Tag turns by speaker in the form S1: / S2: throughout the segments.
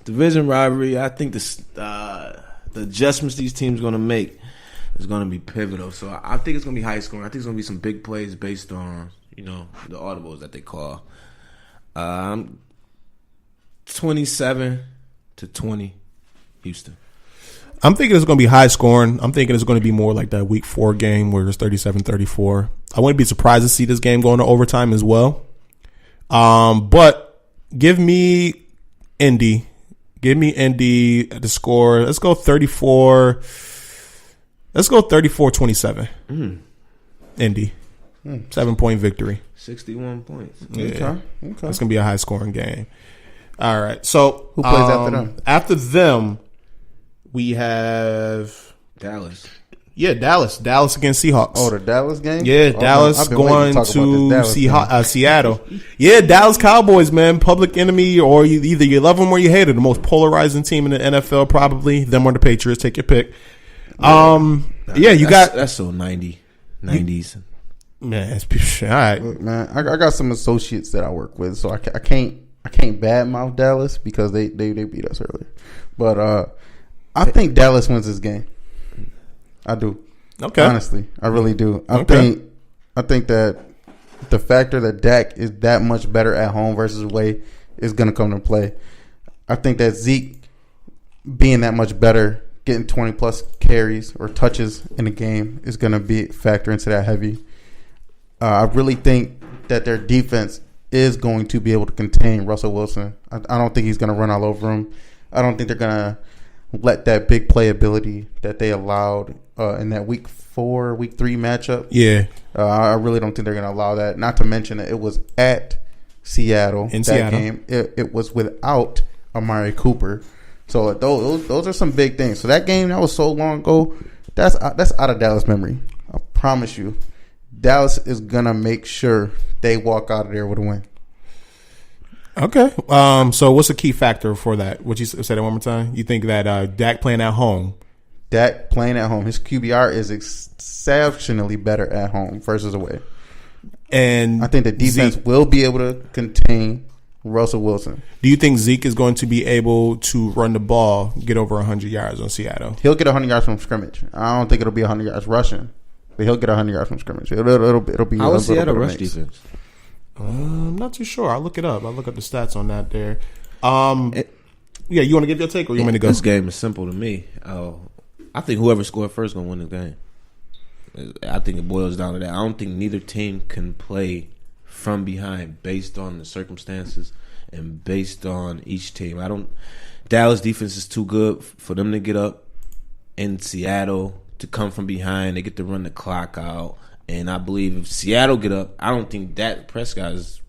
S1: Division rivalry. I think the adjustments these teams going to make is going to be pivotal. So I think it's going to be high scoring. I think it's going to be some big plays based on the audibles that they call. 27-20, Houston.
S2: I'm thinking it's going to be high scoring. I'm thinking it's going to be more like that Week 4 game where it's 37-34. I wouldn't be surprised to see this game going to overtime as well. But give me Indy. Give me Indy at the score. Let's go 34. Let's go 34-27. Indy. 7-point victory.
S1: 61 points.
S2: Yeah. Okay. It's going to be a high scoring game. All right. So
S3: who plays after them?
S2: After them, we have
S1: Dallas.
S2: Yeah, Dallas. Dallas against Seahawks.
S3: Oh, the Dallas game?
S2: Yeah, Dallas going to Seattle. Yeah, Dallas Cowboys, man. Public enemy, or either you love them or you hate them. The most polarizing team in the NFL, probably. Them or the Patriots. Take your pick.
S1: That's so 90s.
S2: Man, it's all right.
S3: Look, man, I got some associates that I work with, so I can't badmouth Dallas because they beat us earlier. But I think Dallas wins this game. I do.
S2: Okay.
S3: Honestly, I really do. I think that the factor that Dak is that much better at home versus away is going to come to play. I think that Zeke being that much better, getting 20-plus carries or touches in the game is going to be a factor into that heavy. I really think that their defense is going to be able to contain Russell Wilson. I don't think he's going to run all over him. I don't think they're going to let that big playability that they allowed in that Week 3 matchup.
S2: Yeah.
S3: I really don't think they're going to allow that. Not to mention that it was at Seattle. Game. It was without Amari Cooper. So those are some big things. So that game that was so long ago, that's out of Dallas memory. I promise you. Dallas is going to make sure they walk out of there with a win.
S2: Okay. So what's the key factor for that? Would you say that one more time? You think that Dak playing at home?
S3: Dak playing at home. His QBR is exceptionally better at home versus away.
S2: And
S3: I think the defense will be able to contain Russell Wilson.
S2: Do you think Zeke is going to be able to run the ball, get over 100 yards on Seattle?
S3: He'll get 100 yards from scrimmage. I don't think it'll be 100 yards rushing, but he'll get 100 yards from scrimmage. It'll be.
S1: How is Seattle rush defense?
S2: I'm not too sure. I'll look it up. I'll look up the stats on that there. Yeah, you want to give your take or you want me to go?
S1: This game is simple to me. I think whoever scored first is going to win the game. I think it boils down to that. I don't think neither team can play from behind based on the circumstances and based on each team. Dallas defense is too good for them to get up in Seattle to come from behind. They get to run the clock out. And I believe if Seattle get up, I don't think Dak Prescott is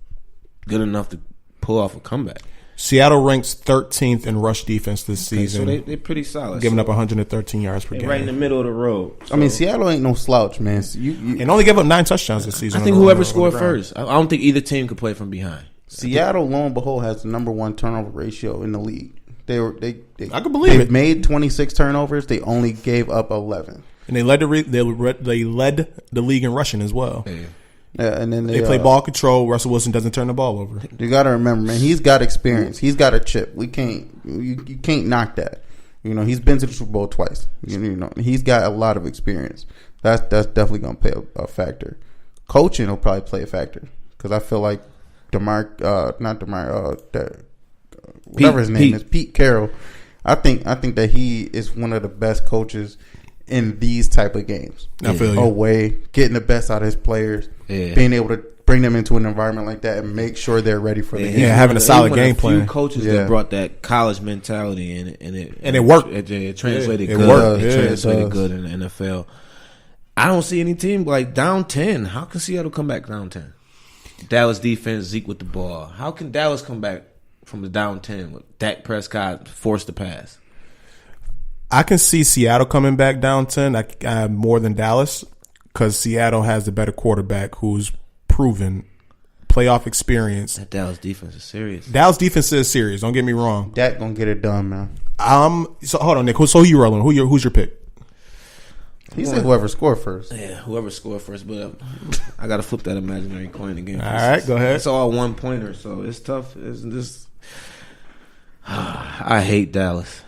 S1: good enough to pull off a comeback.
S2: Seattle ranks 13th in rush defense this season.
S1: So they're pretty solid.
S2: Giving up 113 yards per game.
S1: Right in the middle of the road. So.
S3: I mean, Seattle ain't no slouch, man.
S2: And only gave up 9 touchdowns this season.
S1: I think whoever scored first. I don't think either team could play from behind.
S3: Seattle, lo and behold, has the number 1 turnover ratio in the league. They
S2: I can believe it.
S3: Made 26 turnovers. They only gave up 11.
S2: And they led the league in rushing as well.
S3: Yeah, and then
S2: they play ball control. Russell Wilson doesn't turn the ball over.
S3: You got to remember, man, he's got experience. He's got a chip. You can't knock that. He's been to the Super Bowl twice. He's got a lot of experience. That's definitely going to play a factor. Coaching will probably play a factor because I feel like Pete Carroll. I think that he is one of the best coaches in these type of games.
S2: I feel you.
S3: Away, getting the best out of his players, being able to bring them into an environment like that and make sure they're ready for the game.
S2: Yeah, having a solid game plan.
S1: Few coaches that brought that college mentality in it, and
S2: it worked.
S1: It translated good.
S2: It worked.
S1: It translated good in the NFL. I don't see any team like down 10. How can Seattle come back down 10? Dallas defense, Zeke with the ball. How can Dallas come back from the down 10 with Dak Prescott forced to pass?
S2: I can see Seattle coming back down 10 more than Dallas because Seattle has the better quarterback who's proven playoff experience.
S1: That Dallas defense is serious.
S2: Dallas defense is serious. Don't get me wrong.
S3: Dak gonna get it done, man.
S2: So hold on, Nick. So who you rolling? Who's your pick?
S3: He said whoever scored first.
S1: Yeah, whoever scored first. But I got to flip that imaginary coin again.
S2: All right, go ahead.
S1: It's all 1-pointer, so it's tough. I hate Dallas.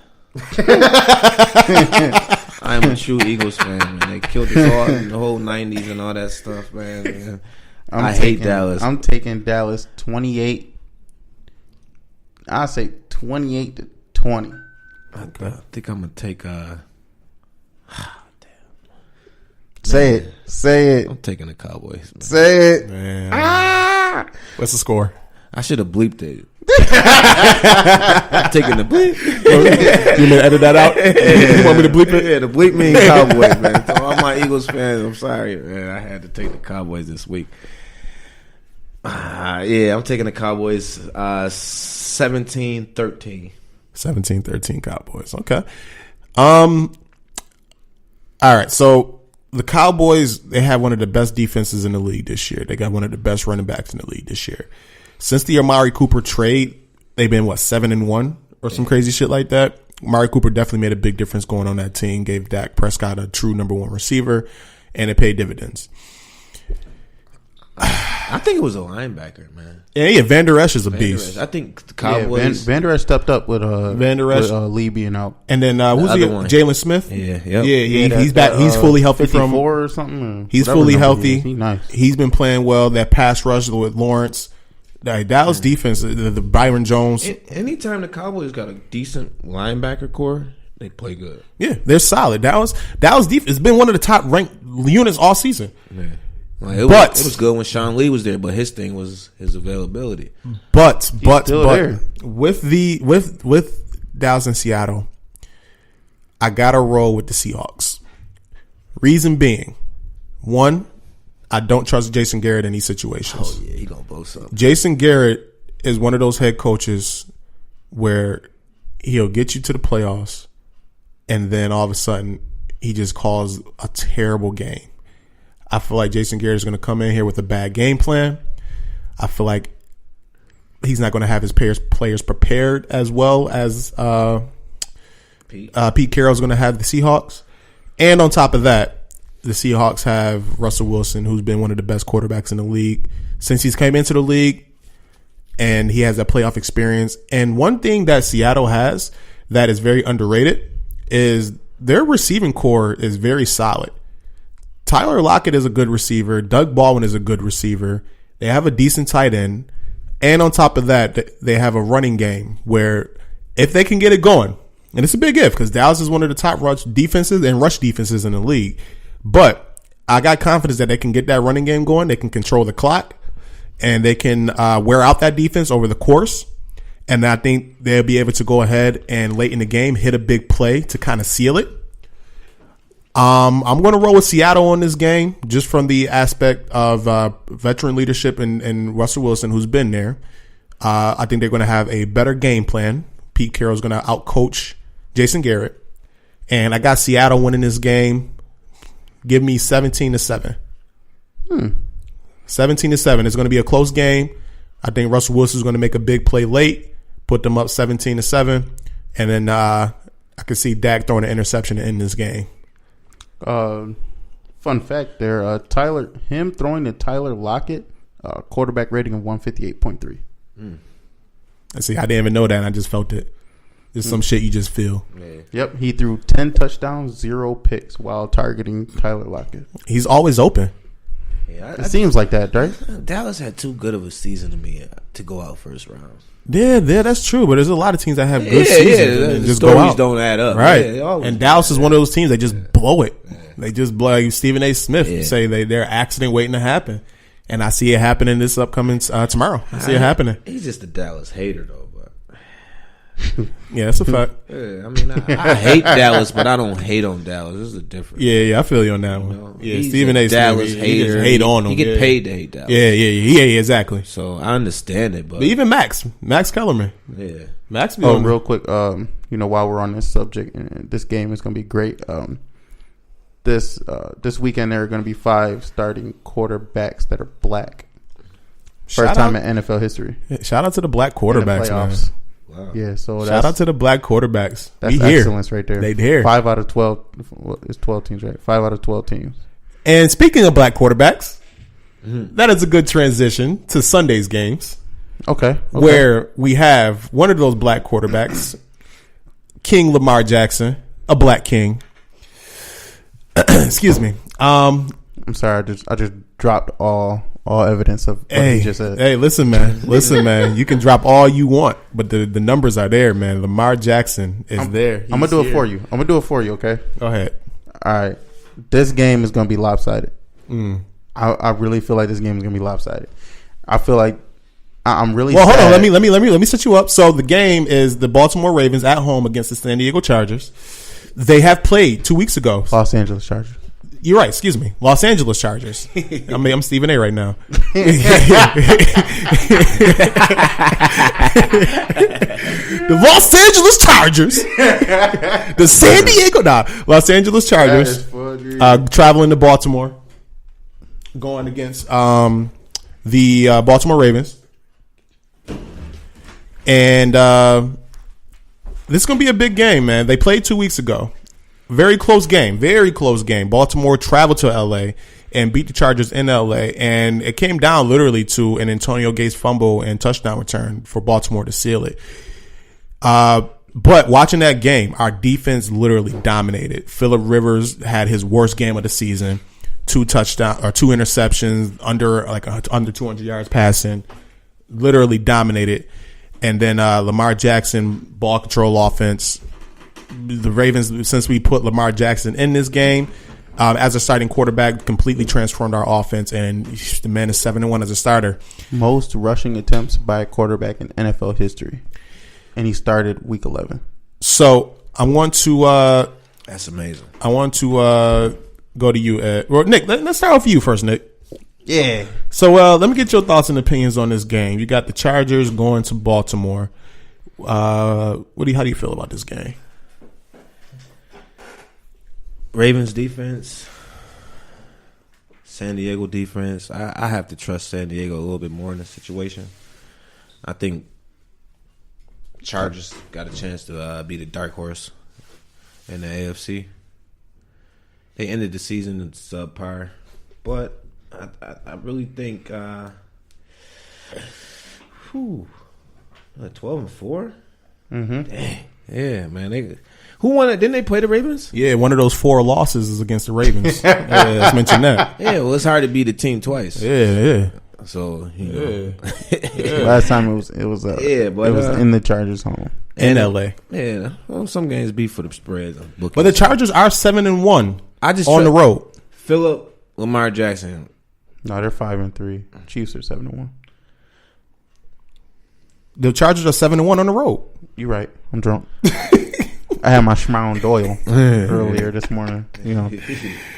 S1: I'm a true Eagles fan, man. They killed us all in the whole 90s and all that stuff, man. I hate Dallas.
S3: I'm taking Dallas 28. I'll say 28-20.
S1: I think I'm going to take...
S3: Say it.
S1: I'm taking the Cowboys. Man.
S3: Say it.
S2: Man. What's the score?
S1: I should have bleeped it. I'm taking the bleep.
S2: You mean edit that out? You want me to bleep it?
S1: Yeah, the bleep means Cowboys, man. So all my Eagles fans, I'm sorry, man. I had to take the Cowboys this week. Yeah, I'm taking the Cowboys 17-13.
S2: 17-13 Cowboys. Okay. All right, so the Cowboys, they have one of the best defenses in the league this year. They got one of the best running backs in the league this year. Since the Amari Cooper trade, they've been, 7-1 or some crazy shit like that. Amari Cooper definitely made a big difference going on that team, gave Dak Prescott a true number one receiver, and it paid dividends.
S1: I think it was a linebacker, man.
S2: Yeah, Van Der Esch is a beast.
S1: I think the Cowboys.
S3: Van Der Esch stepped up with
S2: Van Der Esch,
S3: with Lee being out.
S2: And then who's the one? Jalen Smith.
S1: Yeah,
S2: he's back. He's fully healthy
S3: 54
S2: from
S3: or something.
S2: He's fully healthy.
S3: He's nice.
S2: He's been playing well. That pass rush with Lawrence. Dallas defense, the Byron Jones.
S1: Anytime the Cowboys got a decent linebacker core, they play good.
S2: Yeah, they're solid. Dallas defense has been one of the top ranked units all season.
S1: Yeah. Like it was good when Sean Lee was there, but his thing was his availability.
S2: But
S3: there.
S2: with Dallas and Seattle, I gotta roll with the Seahawks. Reason being, one, I don't trust Jason Garrett in these situations.
S1: Oh yeah, he gonna blow something.
S2: Jason Garrett is one of those head coaches where he'll get you to the playoffs, and then all of a sudden he just calls a terrible game. I feel like Jason Garrett is going to come in here with a bad game plan. I feel like he's not going to have his players prepared as well as Pete Carroll is going to have the Seahawks. And on top of that, the Seahawks have Russell Wilson, who's been one of the best quarterbacks in the league since he's came into the league, and he has that playoff experience. And one thing that Seattle has that is very underrated is their receiving core is very solid. Tyler Lockett is a good receiver. Doug Baldwin is a good receiver. They have a decent tight end. And on top of that, they have a running game where if they can get it going, and it's a big if because Dallas is one of the top rush defenses in the league. But I got confidence that they can get that running game going. They can control the clock, and they can wear out that defense over the course. And I think they'll be able to go ahead and late in the game hit a big play to kind of seal it. I'm going to roll with Seattle on this game just from the aspect of veteran leadership and Russell Wilson, who's been there. I think they're going to have a better game plan. Pete Carroll's going to outcoach Jason Garrett. And I got Seattle winning this game. Give me 17-7. 17-7. It's going to be a close game. I think Russell Wilson's going to make a big play late, put them up 17-7. And then I could see Dak throwing an interception to end this game.
S3: Fun fact there, him throwing to Tyler Lockett, quarterback rating of 158.3.
S2: See, I didn't even know that, and I just felt it. It's some shit you just feel.
S1: Yeah.
S3: Yep, he threw 10 touchdowns, 0 picks while targeting Tyler Lockett.
S2: He's always open.
S1: Yeah,
S3: it seems like that, right?
S1: Dallas had too good of a season to me to go out first round.
S2: Yeah, that's true. But there's a lot of teams that have good seasons and just go out.
S1: Don't add up,
S2: right? And Dallas is one of those teams that just blow it. They just blow. Like Stephen A. Smith say they're accident waiting to happen, and I see it happening this upcoming tomorrow. I see it happening.
S1: He's just a Dallas hater, though.
S2: Yeah, that's a fact.
S1: Yeah, I mean, I hate Dallas, but I don't hate on Dallas. This is a difference.
S2: Yeah, I feel you on that one.
S1: know?
S2: Yeah,
S1: He's
S2: Stephen A.
S1: Dallas
S2: Smith,
S1: hater.
S2: he just hate on him.
S1: He get paid to hate Dallas.
S2: Yeah, exactly.
S1: So I understand it, but
S2: even Max Kellerman.
S1: Yeah,
S2: Max.
S3: Real quick, while we're on this subject, and this game is going to be great. This weekend there are going to be 5 starting quarterbacks that are black. First time in NFL history.
S2: Yeah, shout out to the black quarterbacks, man.
S1: wow.
S3: Yeah, so
S2: shout out to the black quarterbacks.
S3: That's excellence right there.
S2: They here.
S3: 5 out of 12. It's 12 teams, right? 5 out of 12 teams.
S2: And speaking of black quarterbacks, that is a good transition to Sunday's games.
S3: Okay.
S2: Where we have one of those black quarterbacks King Lamar Jackson, a black king. Excuse me.
S3: I'm sorry. I just dropped all evidence of what he just said.
S2: Hey, listen, man. You can drop all you want, but the numbers are there, man. Lamar Jackson is there.
S3: I'm gonna do it for you. Okay.
S2: Go ahead.
S3: All right. This game is gonna be lopsided. I really feel like this game is gonna be lopsided. I feel like I'm really.
S2: Well,
S3: sad.
S2: hold on. Let me set you up. So the game is the Baltimore Ravens at home against the San Diego Chargers. They have played 2 weeks ago.
S3: Los Angeles Chargers.
S2: You're right. Excuse me. Los Angeles Chargers. I'm Stephen A right now. The Los Angeles Chargers. The San Diego. Los Angeles Chargers. Traveling to Baltimore. Going against the Baltimore Ravens. And this is going to be a big game, man. They played 2 weeks ago. Very close game. Baltimore traveled to L.A. and beat the Chargers in L.A. And it came down literally to an Antonio Gates fumble and touchdown return for Baltimore to seal it. But watching that game, our defense literally dominated. Phillip Rivers had his worst game of the season. 2 interceptions, under 200 yards passing. Literally dominated. And then Lamar Jackson, ball control offense. The Ravens, since we put Lamar Jackson in this game as a starting quarterback, completely transformed our offense, and the man is 7-1 as a starter.
S3: Most rushing attempts by a quarterback in NFL history, and he started week 11.
S2: So I want to.
S1: That's amazing.
S2: I want to go to you, Ed. Well, Nick, let's start off with you first, Nick.
S3: Yeah.
S2: So let me get your thoughts and opinions on this game. You got the Chargers going to Baltimore. How do you feel about this game?
S1: Ravens defense, San Diego defense. I have to trust San Diego a little bit more in this situation. I think Chargers got a chance to be the dark horse in the AFC. They ended the season in subpar, but I really think 12-4. Dang, yeah, man. Who won it? Didn't they play the Ravens?
S2: Yeah, one of those 4 losses is against the Ravens. Let's mention that.
S1: Yeah, well, it's hard to beat the team twice.
S2: Yeah.
S1: So
S3: Last time it was it was in the Chargers' home
S2: in LA.
S1: Yeah, well, some games be for the spreads.
S2: But the Chargers are 7-1. On the road.
S1: Phillip, Lamar Jackson.
S3: No, they're 5-3. Chiefs are 7-1.
S2: The Chargers are 7-1 on the road.
S3: You're right. I'm drunk. I had my Schmound Doyle earlier this morning. You know,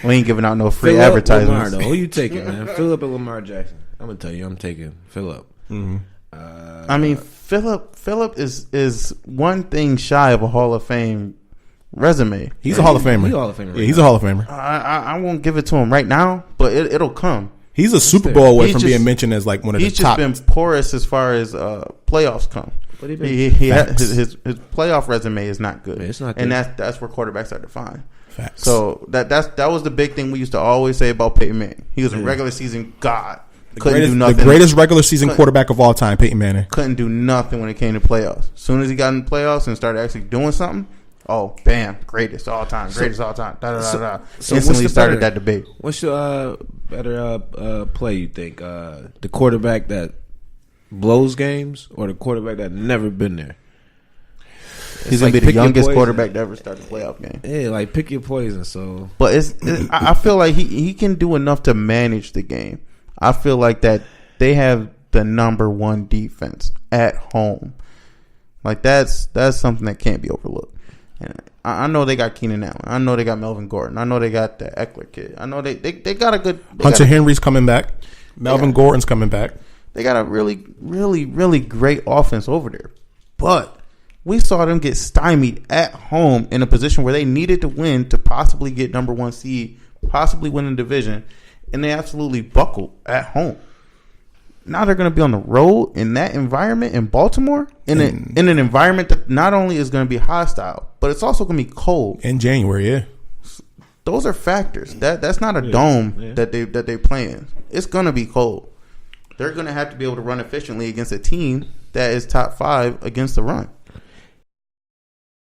S3: we ain't giving out no free
S1: Phillip,
S3: advertisements.
S1: Lamar, though. Who you taking, man? Phillip and Lamar Jackson. I'm gonna tell you, I'm taking Phillip.
S2: Mm-hmm.
S3: I mean, Phillip is one thing shy of a Hall of Fame resume.
S2: He's a Hall of Famer.
S1: He's a Hall of Famer.
S2: Yeah, he's a Hall of Famer.
S3: I won't give it to him right now, but it'll come.
S2: He's a Super Bowl away from being mentioned as like one of the top.
S3: He's just been porous as far as playoffs come. But his playoff resume is not good.
S1: It's not
S3: and
S1: good.
S3: that's where quarterbacks are defined.
S2: Facts.
S3: So that was the big thing we used to always say about Peyton Manning. He was a regular season god.
S2: The greatest regular season quarterback of all time, Peyton Manning.
S3: Couldn't do nothing when it came to playoffs. As soon as he got in the playoffs and started actually doing something, oh, bam, greatest all time. So instantly started that debate.
S1: What's your better play, you think? The quarterback that blows games or the quarterback that never been there?
S3: He's going to be the youngest quarterback to ever start a playoff game.
S1: Yeah, like pick your poison. So,
S3: but I feel like he can do enough to manage the game. I feel like that they have the number one defense at home. Like that's something that can't be overlooked. And I know they got Keenan Allen. I know they got Melvin Gordon. I know they got the Eckler kid. I know they got a good.
S2: Hunter Henry's coming back. Melvin Gordon's coming back.
S3: They got a really, really, really great offense over there. But we saw them get stymied at home in a position where they needed to win to possibly get number one seed, possibly win the division, and they absolutely buckled at home. Now they're going to be on the road in that environment in Baltimore, in an environment that not only is going to be hostile, but it's also going to be cold
S2: in January. Yeah,
S3: those are factors. That's not a dome that they play in. It's going to be cold. They're going to have to be able to run efficiently against a team that is top 5 against the run.